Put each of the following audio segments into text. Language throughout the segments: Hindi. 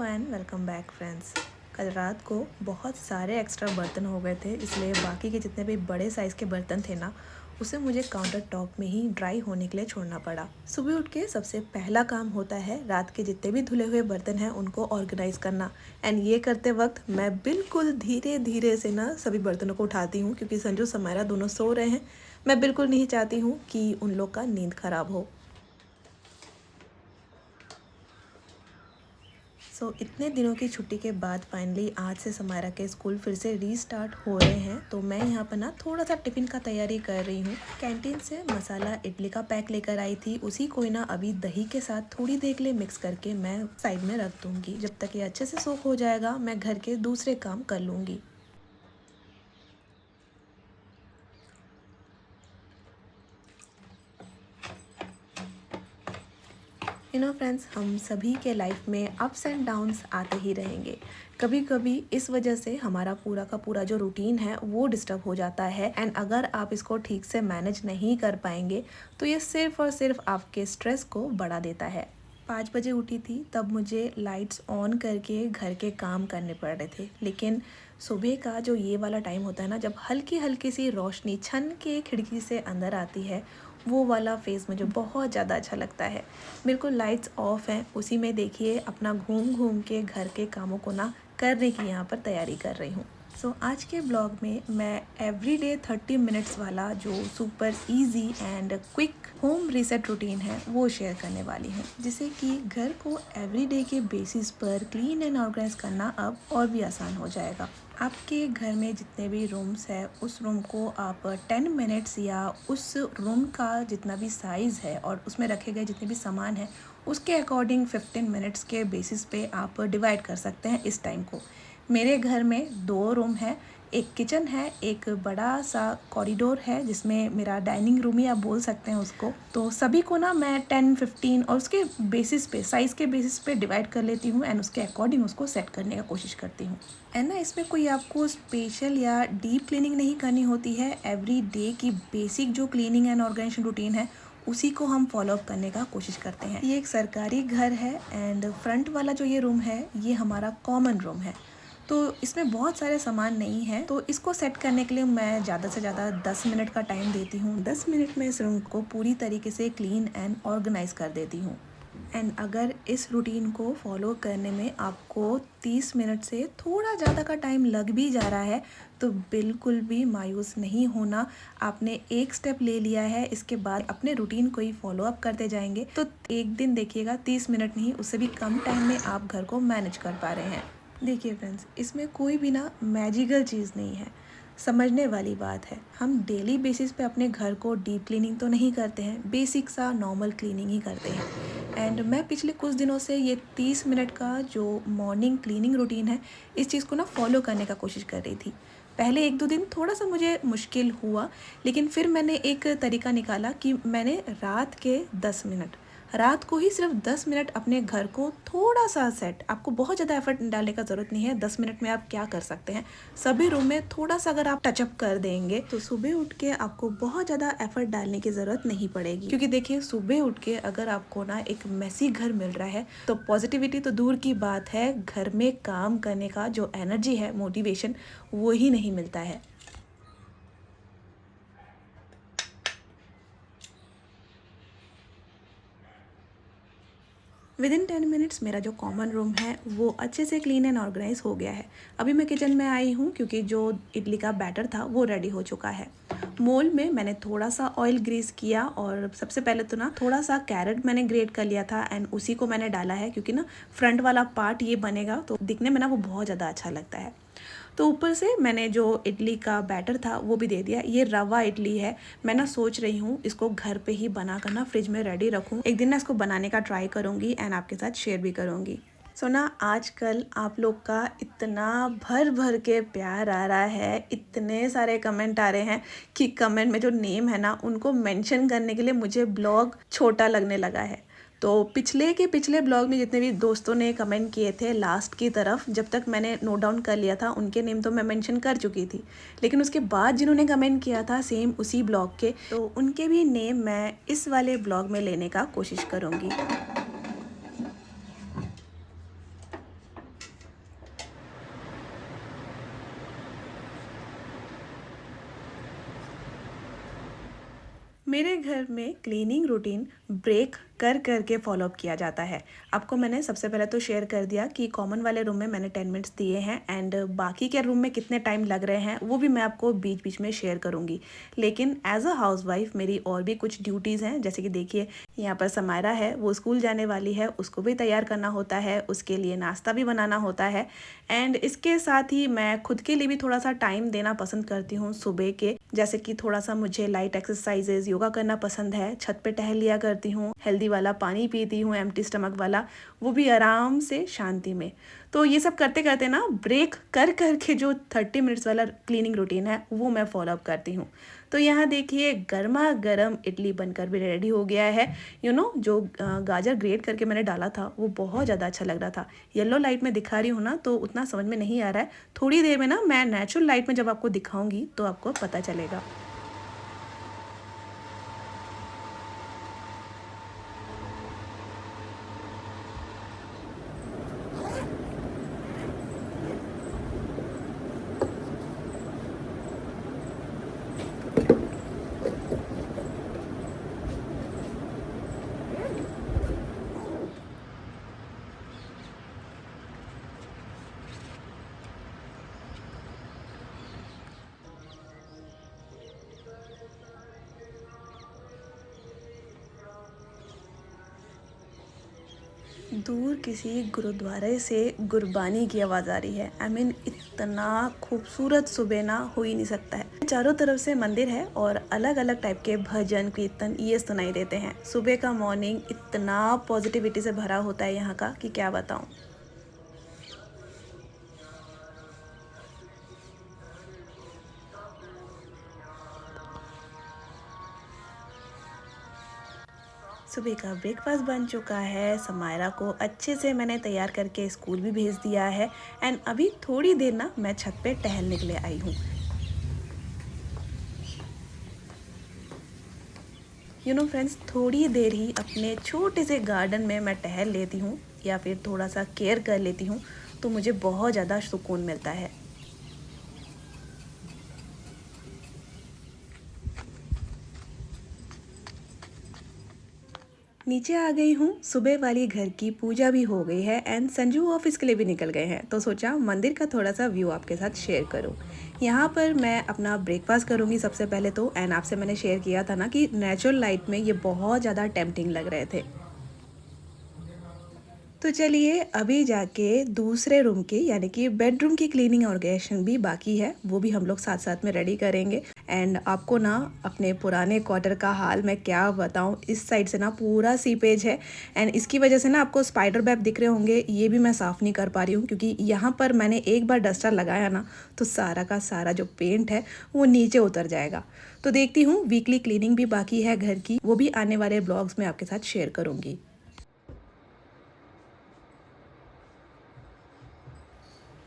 And welcome back friends. कल रात को बहुत सारे एक्स्ट्रा बर्तन हो गए थे, इसलिए बाकी के जितने भी बड़े साइज़ के बर्तन थे ना, उसे मुझे काउंटर टॉप में ही ड्राई होने के लिए छोड़ना पड़ा। सुबह उठ के सबसे पहला काम होता है रात के जितने भी धुले हुए बर्तन हैं उनको ऑर्गेनाइज़ करना। एंड ये करते वक्त मैं बिल्कुल धीरे धीरे से ना सभी बर्तनों को उठाती हूँ, क्योंकि संजू समायरा दोनों सो रहे हैं। मैं बिल्कुल नहीं चाहती हूँ कि उन लोग का नींद ख़राब हो। इतने दिनों की छुट्टी के बाद फाइनली आज से समायरा के स्कूल फिर से रीस्टार्ट हो रहे हैं, तो मैं यहाँ पर ना थोड़ा सा टिफ़िन का तैयारी कर रही हूँ। कैंटीन से मसाला इडली का पैक लेकर आई थी, उसी को ना अभी दही के साथ थोड़ी देर के लिए मिक्स करके मैं साइड में रख दूँगी। जब तक ये अच्छे से सोक हो जाएगा मैं घर के दूसरे काम कर लूँगी। फ्रेंड्स, हम सभी के लाइफ में अप्स एंड डाउन्स आते ही रहेंगे। कभी कभी इस वजह से हमारा पूरा का पूरा जो रूटीन है वो डिस्टर्ब हो जाता है, एंड अगर आप इसको ठीक से मैनेज नहीं कर पाएंगे तो ये सिर्फ और सिर्फ आपके स्ट्रेस को बढ़ा देता है। 5 बजे उठी थी, तब मुझे लाइट्स ऑन करके घर के काम करने पड़ रहे थे, लेकिन सुबह का जो ये वाला टाइम होता है ना, जब हल्की हल्की सी रोशनी छन के खिड़की से अंदर आती है, वो वाला फेज़ मुझे बहुत ज़्यादा अच्छा लगता है। बिल्कुल लाइट्स ऑफ हैं, उसी में देखिए अपना घूम घूम के घर के कामों को ना करने की यहाँ पर तैयारी कर रही हूँ। आज के ब्लॉग में मैं एवरीडे 30 मिनट्स वाला जो super easy and quick home reset routine है वो शेयर करने वाली हूँ, जिससे कि घर को एवरीडे के बेसिस पर क्लीन एंड ऑर्गेनाइज करना अब और भी आसान हो जाएगा। आपके घर में जितने भी रूम्स है उस रूम को आप 10 मिनट्स या उस रूम का जितना भी साइज़ है और उसमें रखे गए जितने भी सामान है उसके अकॉर्डिंग 15 मिनट्स के बेसिस पे आप डिवाइड कर सकते हैं इस टाइम को। मेरे घर में 2 रूम है, एक किचन है, एक बड़ा सा कॉरिडोर है जिसमें मेरा डाइनिंग रूम ही आप बोल सकते हैं उसको। तो सभी को ना मैं 10-15 और उसके बेसिस पे, साइज़ के बेसिस पे डिवाइड कर लेती हूँ एंड उसके अकॉर्डिंग उसको सेट करने का कोशिश करती हूँ। एंड ना इसमें कोई आपको स्पेशल या डीप क्लीनिंग नहीं करनी होती है। एवरी डे की बेसिक जो क्लीनिंग एंड ऑर्गेनाइजेशन रूटीन है उसी को हम फॉलो अप करने का कोशिश करते हैं। ये एक सरकारी घर है एंड फ्रंट वाला जो ये रूम है ये हमारा कॉमन रूम है, तो इसमें बहुत सारे सामान नहीं है, तो इसको सेट करने के लिए मैं ज़्यादा से ज़्यादा 10 मिनट का टाइम देती हूँ। 10 मिनट में इस रूम को पूरी तरीके से क्लीन एंड ऑर्गेनाइज कर देती हूँ। एंड अगर इस रूटीन को फॉलो करने में आपको 30 मिनट से थोड़ा ज़्यादा का टाइम लग भी जा रहा है तो बिल्कुल भी मायूस नहीं होना। आपने एक स्टेप ले लिया है, इसके बाद अपने रूटीन को ही फॉलो अप करते जाएंगे तो एक दिन देखिएगा 30 मिनट नहीं, उससे भी कम टाइम में आप घर को मैनेज कर पा रहे हैं। देखिए फ्रेंड्स, इसमें कोई भी ना मैजिकल चीज़ नहीं है, समझने वाली बात है। हम डेली बेसिस पे अपने घर को डीप क्लीनिंग तो नहीं करते हैं, बेसिक सा नॉर्मल क्लीनिंग ही करते हैं। एंड मैं पिछले कुछ दिनों से ये 30 मिनट का जो मॉर्निंग क्लीनिंग रूटीन है इस चीज़ को ना फॉलो करने का कोशिश कर रही थी। पहले 1-2 दिन थोड़ा सा मुझे मुश्किल हुआ, लेकिन फिर मैंने एक तरीका निकाला कि मैंने रात को ही सिर्फ 10 मिनट अपने घर को थोड़ा सा सेट, आपको बहुत ज़्यादा एफर्ट डालने का ज़रूरत नहीं है। 10 मिनट में आप क्या कर सकते हैं, सभी रूम में थोड़ा सा अगर आप टचअप कर देंगे तो सुबह उठ के आपको बहुत ज़्यादा एफर्ट डालने की ज़रूरत नहीं पड़ेगी। क्योंकि देखिए, सुबह उठ के अगर आपको ना एक मैसी घर मिल रहा है तो पॉजिटिविटी तो दूर की बात है, घर में काम करने का जो एनर्जी है, मोटिवेशन, वो ही नहीं मिलता है। विदिन 10 मिनट्स मेरा जो कॉमन रूम है वो अच्छे से क्लीन एंड ऑर्गेनाइज हो गया है। अभी मैं किचन में आई हूँ क्योंकि जो इडली का बैटर था वो रेडी हो चुका है। मोल में मैंने थोड़ा सा ऑयल ग्रीस किया और सबसे पहले तो ना थोड़ा सा कैरेट मैंने ग्रेट कर लिया था एंड उसी को मैंने डाला है, क्योंकि ना फ्रंट वाला पार्ट ये बनेगा तो दिखने में ना वो बहुत ज़्यादा अच्छा लगता है। तो ऊपर से मैंने जो इडली का बैटर था वो भी दे दिया। ये रवा इडली है, मैं ना सोच रही हूँ इसको घर पे ही बना कर ना फ्रिज में रेडी रखूँ। एक दिन ना इसको बनाने का ट्राई करूँगी एंड आपके साथ शेयर भी करूँगी। ना आजकल आप लोग का इतना भर भर के प्यार आ रहा है, इतने सारे कमेंट आ रहे हैं कि कमेंट में जो नेम है ना उनको मेंशन करने के लिए मुझे ब्लॉग छोटा लगने लगा है। तो पिछले ब्लॉग में जितने भी दोस्तों ने कमेंट किए थे लास्ट की तरफ, जब तक मैंने नोट डाउन कर लिया था उनके नेम तो मैं मेंशन कर चुकी थी, लेकिन उसके बाद जिन्होंने कमेंट किया था सेम उसी ब्लॉग के, तो उनके भी नेम मैं इस वाले ब्लॉग में लेने का कोशिश करूँगी। मेरे घर में क्लीनिंग रूटीन ब्रेक कर कर के फॉलो अप किया जाता है। आपको मैंने सबसे पहले तो शेयर कर दिया कि कॉमन वाले रूम में मैंने 10 मिनट्स दिए हैं एंड बाकी के रूम में कितने टाइम लग रहे हैं वो भी मैं आपको बीच बीच में शेयर करूँगी। लेकिन एज अ हाउसवाइफ मेरी और भी कुछ ड्यूटीज़ हैं, जैसे कि देखिए यहाँ पर समायरा है, वो स्कूल जाने वाली है, उसको भी तैयार करना होता है, उसके लिए नाश्ता भी बनाना होता है एंड इसके साथ ही मैं खुद के लिए भी थोड़ा सा टाइम देना पसंद करती हूँ सुबह के, जैसे कि थोड़ा सा मुझे लाइट एक्सरसाइजेज योगा करना पसंद है, छत पे टहल लिया करती हूँ, हेल्दी वाला पानी पीती हूँ एम्प्टी स्टमक वाला, वो भी आराम से शांति में। तो ये सब करते करते ना ब्रेक कर कर के जो 30 मिनट्स वाला क्लीनिंग रूटीन है वो मैं फॉलो अप करती हूँ। तो यहाँ देखिए गर्मा गर्म इडली बनकर भी रेडी हो गया है। जो गाजर ग्रेट करके मैंने डाला था वो बहुत ज़्यादा अच्छा लग रहा था। येलो लाइट में दिखा रही हूँ ना तो उतना समझ में नहीं आ रहा है, थोड़ी देर में ना मैं नेचुरल लाइट में जब आपको दिखाऊंगी तो आपको पता चलेगा। दूर किसी गुरुद्वारे से गुरबानी की आवाज़ आ रही है। इतना खूबसूरत सुबह ना हो ही नहीं सकता है। चारों तरफ से मंदिर है और अलग अलग टाइप के भजन कीर्तन ये सुनाई देते हैं। सुबह का मॉर्निंग इतना पॉजिटिविटी से भरा होता है यहाँ का कि क्या बताऊँ। सुबह का ब्रेकफास्ट बन चुका है, समायरा को अच्छे से मैंने तैयार करके स्कूल भी भेज दिया है एंड अभी थोड़ी देर ना मैं छत पे टहलने के लिए आई हूँ। फ्रेंड्स, थोड़ी देर ही अपने छोटे से गार्डन में मैं टहल लेती हूँ या फिर थोड़ा सा केयर कर लेती हूँ तो मुझे बहुत ज़्यादा सुकून मिलता है। नीचे आ गई हूँ, सुबह वाली घर की पूजा भी हो गई है एंड संजू ऑफिस के लिए भी निकल गए हैं तो सोचा मंदिर का थोड़ा सा व्यू आपके साथ शेयर करूँ। यहाँ पर मैं अपना ब्रेकफास्ट करूँगी सबसे पहले तो, एंड आपसे मैंने शेयर किया था ना कि नेचुरल लाइट में ये बहुत ज़्यादा टेम्पटिंग लग रहे थे। तो चलिए अभी जाके दूसरे रूम की यानी कि बेडरूम की क्लीनिंग ऑर्गेनाइजेशन भी बाकी है, वो भी हम लोग साथ साथ में रेडी करेंगे। एंड आपको ना अपने पुराने क्वार्टर का हाल मैं क्या बताऊं, इस साइड से ना पूरा सीपेज है एंड इसकी वजह से ना आपको स्पाइडर वेब दिख रहे होंगे, ये भी मैं साफ़ नहीं कर पा रही हूँ क्योंकि यहाँ पर मैंने एक बार डस्टर लगाया ना तो सारा का सारा जो पेंट है वो नीचे उतर जाएगा। तो देखती हूँ, वीकली क्लीनिंग भी बाकी है घर की, वो भी आने वाले ब्लॉग्स में आपके साथ शेयर करूँगी।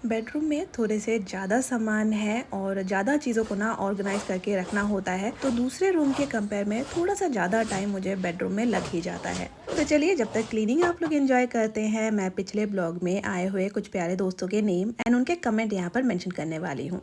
बेडरूम में थोड़े से ज़्यादा सामान है और ज़्यादा चीज़ों को ना ऑर्गेनाइज करके रखना होता है तो दूसरे रूम के कंपेयर में थोड़ा सा ज़्यादा टाइम मुझे बेडरूम में लग ही जाता है। तो चलिए जब तक क्लीनिंग आप लोग एंजॉय करते हैं, मैं पिछले ब्लॉग में आए हुए कुछ प्यारे दोस्तों के नेम एंड उनके कमेंट यहाँ पर मेंशन करने वाली हूँ।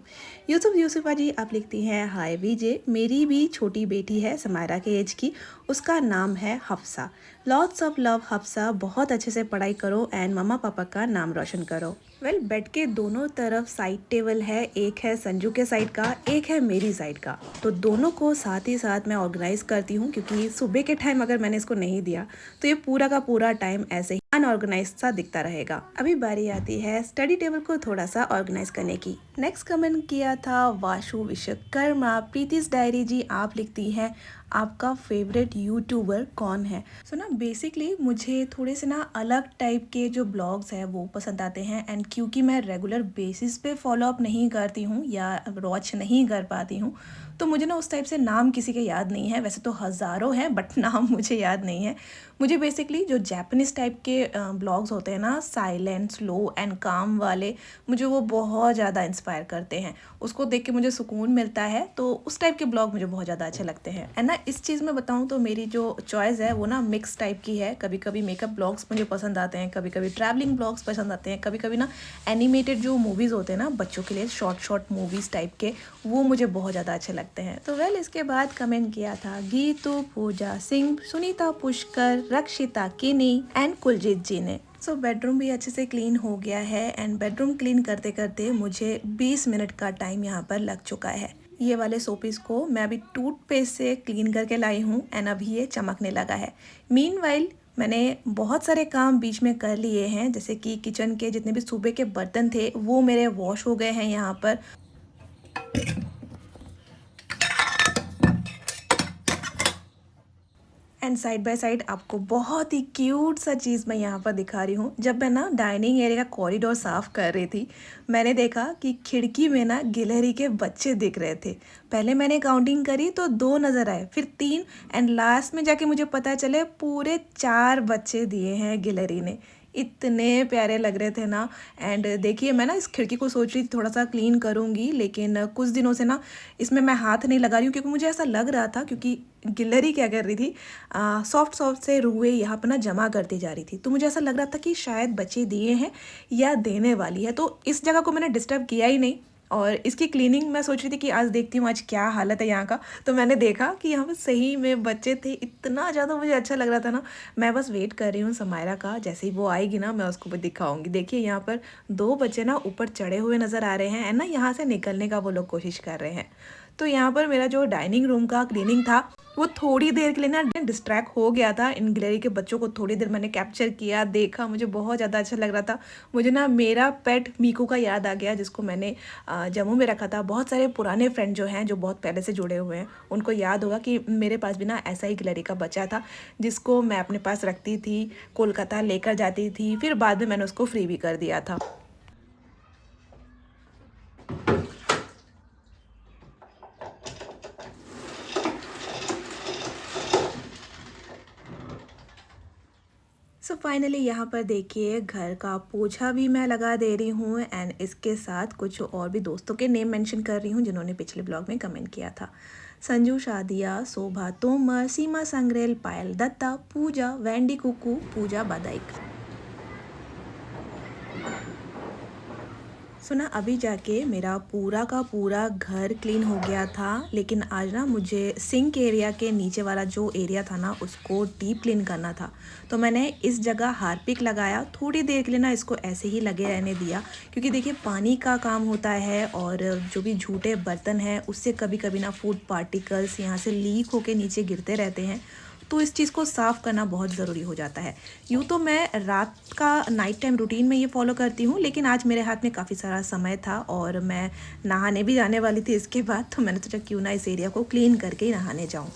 यूसुफा जी आप लिखती हैं, हाय विजय, मेरी भी छोटी बेटी है समायरा के एज की, उसका नाम है Hafsa. Lots of love Hafsa, बहुत अच्छे से पढ़ाई करो एंड मम्मा पापा का नाम रोशन करो। बेड के दोनों तरफ साइड टेबल है, एक है संजू के साइड का, एक है मेरी साइड का, तो दोनों को साथ ही साथ मैं ऑर्गेनाइज करती हूँ क्योंकि सुबह के टाइम अगर मैंने इसको नहीं दिया तो ये पूरा का पूरा टाइम ऐसे ही अनऑर्गेनाइज सा दिखता रहेगा। अभी बारी आती है स्टडी टेबल को थोड़ा सा ऑर्गेनाइज करने की। नेक्स्ट कमेंट किया था वाशु विश्वकर्मा, प्रीतिस डायरी जी आप लिखती हैं, आपका फेवरेट यूट्यूबर कौन है। सो ना बेसिकली मुझे थोड़े से ना अलग टाइप के जो ब्लॉग्स हैं वो पसंद आते हैं एंड क्योंकि मैं रेगुलर बेसिस पे फॉलो अप नहीं करती हूँ या वॉच नहीं कर पाती हूँ तो मुझे ना उस टाइप से नाम किसी के याद नहीं है। वैसे तो हज़ारों हैं बट नाम मुझे याद नहीं है। मुझे बेसिकली जो जापानीज़ टाइप के ब्लॉग्स होते हैं ना, साइलेंट स्लो एंड काम वाले, मुझे वो बहुत ज़्यादा इंस्पायर करते हैं। उसको देख के मुझे सुकून मिलता है तो उस टाइप के ब्लॉग मुझे बहुत ज़्यादा अच्छे लगते हैं। एंड ना इस चीज़ में बताऊँ तो मेरी जो चॉइस है वो ना मिक्स टाइप की है। कभी कभी मेकअप ब्लॉग्स मुझे पसंद आते हैं, कभी कभी ट्रैवलिंग ब्लॉग्स पसंद आते हैं, कभी कभी ना एनिमेटेड जो मूवीज़ होते हैं ना बच्चों के लिए, शॉर्ट मूवीज़ टाइप के, वो मुझे बहुत ज़्यादा अच्छे लगते हैं। सकते हैं। तो इसके बाद कमेंट किया था गीतू, पूजा सिंह, सुनीता पुष्कर, रक्षिता किनी एंड कुलजीत जी ने। बेडरूम भी अच्छे से क्लीन हो गया है एंड बेडरूम क्लीन करते करते मुझे 20 मिनट का टाइम यहाँ पर लग चुका है। ये वाले सोपीस को मैं अभी टूथपेस्ट से क्लीन करके लाई हूँ एंड अभी ये चमकने लगा है। मीनवाइल मैंने बहुत सारे काम बीच में कर लिए हैं, जैसे कि किचन के जितने भी सुबह के बर्तन थे वो मेरे वॉश हो गए हैं यहाँ पर। एंड साइड बाय साइड आपको बहुत ही क्यूट सा चीज़ मैं यहाँ पर दिखा रही हूँ। जब मैं ना डाइनिंग एरिया का कॉरिडोर साफ़ कर रही थी, मैंने देखा कि खिड़की में ना गिलहरी के बच्चे दिख रहे थे। पहले मैंने काउंटिंग करी तो 2 नज़र आए, फिर 3 एंड लास्ट में जाके मुझे पता चले पूरे 4 बच्चे दिए हैं गिलहरी ने। इतने प्यारे लग रहे थे ना। एंड देखिए मैं ना इस खिड़की को सोच रही थी थोड़ा सा क्लीन करूँगी, लेकिन कुछ दिनों से ना इसमें मैं हाथ नहीं लगा रही हूँ, क्योंकि मुझे ऐसा लग रहा था, क्योंकि गिलहरी क्या कर रही थी, सॉफ्ट से रुए यहाँ पर ना जमा करती जा रही थी। तो मुझे ऐसा लग रहा था कि शायद बच्चे दिए हैं या देने वाली है, तो इस जगह को मैंने डिस्टर्ब किया ही नहीं। और इसकी क्लीनिंग मैं सोच रही थी कि आज देखती हूँ आज क्या हालत है यहाँ का। तो मैंने देखा कि यहाँ पर सही में बच्चे थे। इतना ज़्यादा मुझे अच्छा लग रहा था ना। मैं बस वेट कर रही हूँ समायरा का, जैसे ही वो आएगी ना मैं उसको भी दिखाऊंगी। देखिए यहाँ पर 2 बच्चे ना ऊपर चढ़े हुए नज़र आ रहे हैं एंड ना यहाँ से निकलने का वो लोग कोशिश कर रहे हैं। तो यहाँ पर मेरा जो डाइनिंग रूम का क्लीनिंग था वो थोड़ी देर के लिए ना डिस्ट्रैक्ट हो गया था। इन गिलहरी के बच्चों को थोड़ी देर मैंने कैप्चर किया, देखा, मुझे बहुत ज़्यादा अच्छा लग रहा था। मुझे ना मेरा पेट मीकू का याद आ गया, जिसको मैंने जम्मू में रखा था। बहुत सारे पुराने फ्रेंड जो हैं, जो बहुत पहले से जुड़े हुए हैं, उनको याद होगा कि मेरे पास भी ना ऐसा ही गिलहरी का बच्चा था, जिसको मैं अपने पास रखती थी, कोलकाता लेकर जाती थी, फिर बाद में मैंने उसको फ्री भी कर दिया था। फाइनली यहाँ पर देखिए घर का पोछा भी मैं लगा दे रही हूँ एंड इसके साथ कुछ और भी दोस्तों के नेम मेंशन कर रही हूँ जिन्होंने पिछले ब्लॉग में कमेंट किया था। संजू शादिया, शोभा तोमर, सीमा संग्रेल, पायल दत्ता, पूजा, वैंडी कुकू, पूजा बादाइक। सुना अभी जाके मेरा पूरा का पूरा घर क्लीन हो गया था, लेकिन आज ना मुझे सिंक एरिया के नीचे वाला जो एरिया था ना उसको डीप क्लीन करना था। तो मैंने इस जगह हार्पिक लगाया, थोड़ी देर के लिए ना इसको ऐसे ही लगे रहने दिया, क्योंकि देखिए पानी का काम होता है और जो भी झूठे बर्तन हैं उससे कभी कभी ना फूड पार्टिकल्स यहाँ से लीक होके नीचे गिरते रहते हैं। तो इस चीज़ को साफ़ करना बहुत ज़रूरी हो जाता है। यूँ तो मैं रात का नाइट टाइम रूटीन में ये फॉलो करती हूँ, लेकिन आज मेरे हाथ में काफ़ी सारा समय था और मैं नहाने भी जाने वाली थी इसके बाद, तो मैंने सोचा क्यों ना इस एरिया को क्लीन करके ही नहाने जाऊँ।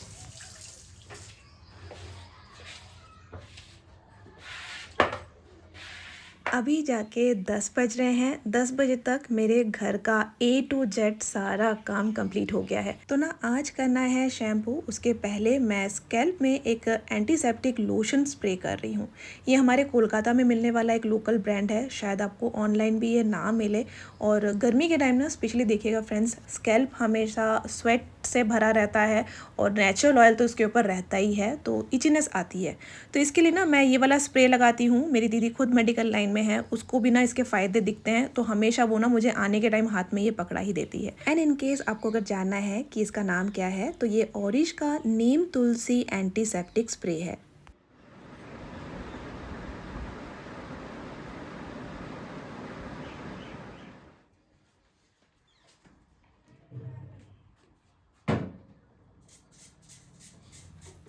अभी जाके 10 बज रहे हैं। 10 बजे तक मेरे घर का A to Z सारा काम कंप्लीट हो गया है। तो ना आज करना है शैम्पू, उसके पहले मैं स्कैल्प में एक एंटीसेप्टिक लोशन स्प्रे कर रही हूँ। ये हमारे कोलकाता में मिलने वाला एक लोकल ब्रांड है, शायद आपको ऑनलाइन भी ये ना मिले। और गर्मी के टाइम ना स्पेशली देखिएगा फ्रेंड्स, स्कैल्प हमेशा स्वेट से भरा रहता है और नेचुरल ऑयल तो उसके ऊपर रहता ही है, तो इचीनेस आती है। तो इसके लिए ना मैं ये वाला स्प्रे लगाती हूँ। मेरी दीदी खुद मेडिकल लाइन में है, उसको भी ना इसके फ़ायदे दिखते हैं, तो हमेशा वो ना मुझे आने के टाइम हाथ में ये पकड़ा ही देती है। एंड इन केस आपको अगर जानना है कि इसका नाम क्या है, तो ये ऑरिश का नीम तुलसी एंटीसेप्टिक स्प्रे है।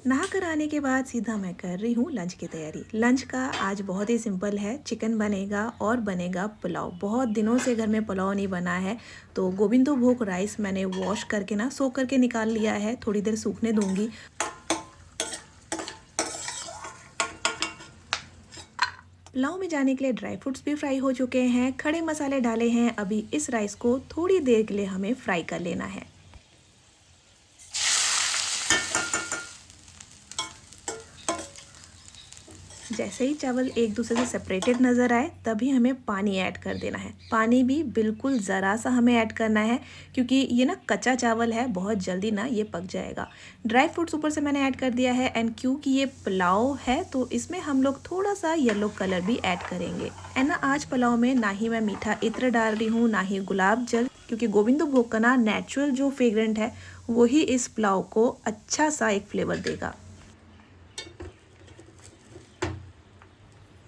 नहा कर आने के बाद सीधा मैं कर रही हूँ लंच की तैयारी। लंच का आज बहुत ही सिंपल है, चिकन बनेगा और बनेगा पुलाव। बहुत दिनों से घर में पुलाव नहीं बना है, तो गोविंदो भोग राइस मैंने वॉश करके ना सोक करके निकाल लिया है, थोड़ी देर सूखने दूंगी। पुलाव में जाने के लिए ड्राई फ्रूट्स भी फ्राई हो चुके हैं, खड़े मसाले डाले हैं। अभी इस राइस को थोड़ी देर के लिए हमें फ्राई कर लेना है। जैसे ही चावल एक दूसरे से सेपरेटेड नज़र आए तभी हमें पानी ऐड कर देना है। पानी भी बिल्कुल ज़रा सा हमें ऐड करना है, क्योंकि ये ना कच्चा चावल है, बहुत जल्दी ना ये पक जाएगा। ड्राई फ्रूट्स ऊपर से मैंने ऐड कर दिया है एंड क्योंकि ये पुलाव है तो इसमें हम लोग थोड़ा सा येलो कलर भी ऐड करेंगे। एंड ना आज पुलाव में ना ही मैं मीठा इत्र डाल रही हूँ, ना ही गुलाब जल, क्योंकि गोविंदो भोग का ना नेचुरल जो फ्रेग्रेंट है वही इस पुलाव को अच्छा सा एक फ्लेवर देगा।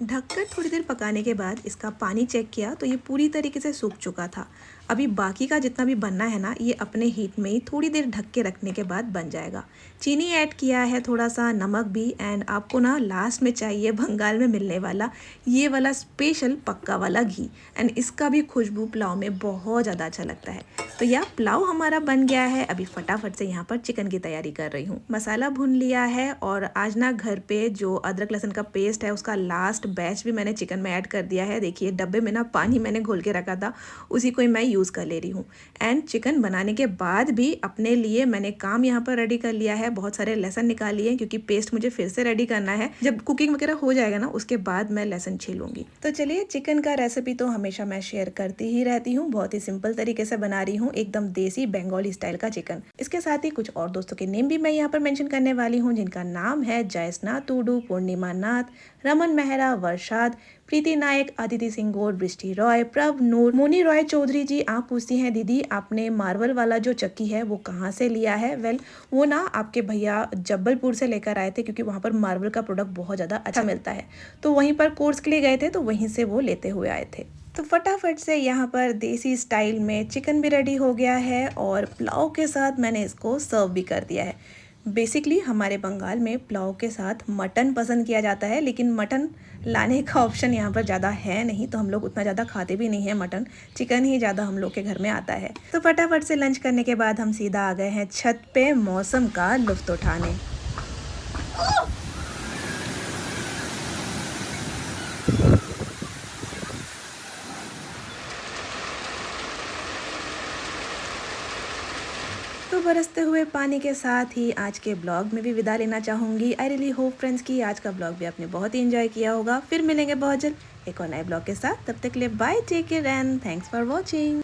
ढककर थोड़ी देर पकाने के बाद इसका पानी चेक किया तो ये पूरी तरीके से सूख चुका था। अभी बाकी का जितना भी बनना है ना, ये अपने हीट में ही थोड़ी देर ढक के रखने के बाद बन जाएगा। चीनी ऐड किया है, थोड़ा सा नमक भी, एंड आपको ना लास्ट में चाहिए बंगाल में मिलने वाला ये वाला स्पेशल पक्का वाला घी, एंड इसका भी खुशबू पुलाव में बहुत ज़्यादा अच्छा लगता है। तो यह पुलाव हमारा बन गया है। अभी फटाफट से यहाँ पर चिकन की तैयारी कर रही हूँ। मसाला भून लिया है और आज ना घर पे जो अदरक लहसुन का पेस्ट है उसका लास्ट बैच भी मैंने चिकन में ऐड कर दिया है। देखिए डब्बे में ना पानी मैंने घोल के रखा था, उसी को ही मैं यूज़ कर ले रही हूँ। एंड चिकन बनाने के बाद भी अपने लिए मैंने काम यहाँ पर रेडी कर लिया है। बहुत सारे लहसुन निकाल लिए क्योंकि पेस्ट मुझे फिर से रेडी करना है। जब कुकिंग वगैरह हो जाएगा ना उसके बाद मैं लहसुन छीलूंगी। तो चलिए, चिकन का रेसिपी तो हमेशा मैं शेयर करती ही रहती हूँ। बहुत ही सिंपल तरीके से बना रही हूँ, एकदम देसी बंगाली स्टाइल का चिकन। इसके साथ ही कुछ और दोस्तों के नेम भी मैं यहाँ पर मेंशन करने वाली हूँ, जिनका नाम है जयस्ना टूडू, पूर्णिमा नाथ, रमन मेहरा, वर्षाद, प्रीति नायक, अदिति सिंह गौर, बृष्टि रॉय, प्रभ नूर, मोनी रॉय चौधरी जी। आप पूछती हैं दीदी आपने मार्बल वाला जो चक्की है वो कहाँ से लिया है? वेल, वो ना आपके भैया जबलपुर से लेकर आए थे, क्योंकि वहाँ पर मार्बल का प्रोडक्ट बहुत ज़्यादा अच्छा मिलता है। तो वहीं पर कोर्स के लिए गए थे, तो वहीं से वो लेते हुए आए थे। तो फटाफट से यहाँ पर देसी स्टाइल में चिकन भी रेडी हो गया है और पुलाव के साथ मैंने इसको सर्व भी कर दिया है। बेसिकली हमारे बंगाल में पुलाव के साथ मटन पसंद किया जाता है, लेकिन मटन लाने का ऑप्शन यहाँ पर ज़्यादा है नहीं, तो हम लोग उतना ज़्यादा खाते भी नहीं है मटन। चिकन ही ज़्यादा हम लोग के घर में आता है। तो फटाफट से लंच करने के बाद हम सीधा आ गए हैं छत पे मौसम का लुत्फ उठाने। तो बरसते हुए पानी के साथ ही आज के ब्लॉग में भी विदा लेना चाहूँगी। आई रियली होप फ्रेंड्स कि आज का ब्लॉग भी आपने बहुत ही एंजॉय किया होगा। फिर मिलेंगे बहुत जल्द एक और नए ब्लॉग के साथ। तब तक के लिए bye, take care and thanks for watching.